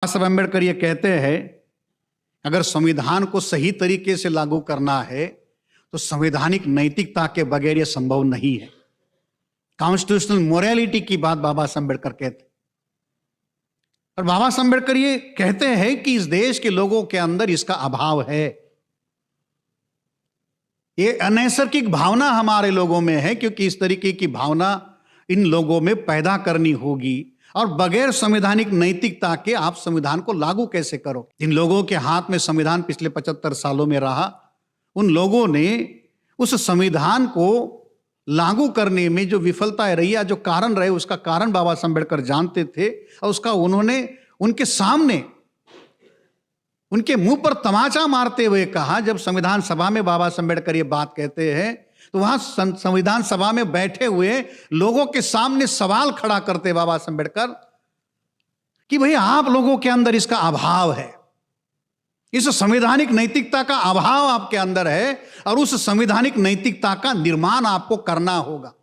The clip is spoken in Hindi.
साहब अम्बेडकर ये कहते हैं, अगर संविधान को सही तरीके से लागू करना है तो संवैधानिक नैतिकता के बगैर यह संभव नहीं है। कॉन्स्टिट्यूशनल मोरालिटी की बात बाबा साहब अम्बेडकर कहते हैं। और बाबा साहब अम्बेडकर ये कहते हैं कि इस देश के लोगों के अंदर इसका अभाव है। ये अनैसर्गिक भावना हमारे लोगों में है, क्योंकि इस तरीके की भावना इन लोगों में पैदा करनी होगी। और बगैर संवैधानिक नैतिकता के आप संविधान को लागू कैसे करो? जिन लोगों के हाथ में संविधान पिछले 75 सालों में रहा, उन लोगों ने उस संविधान को लागू करने में जो विफलताएं रही या जो कारण रहे, उसका कारण बाबा साहब अम्बेडकर जानते थे। और उसका उन्होंने उनके सामने उनके मुंह पर तमाचा मारते हुए कहा। जब संविधान सभा में बाबा साहब अम्बेडकर ये बात कहते हैं तो वहां संविधान सभा में बैठे हुए लोगों के सामने सवाल खड़ा करते बाबा साहब अम्बेडकर कि भाई आप लोगों के अंदर इसका अभाव है, इस संवैधानिक नैतिकता का अभाव आपके अंदर है और उस संवैधानिक नैतिकता का निर्माण आपको करना होगा।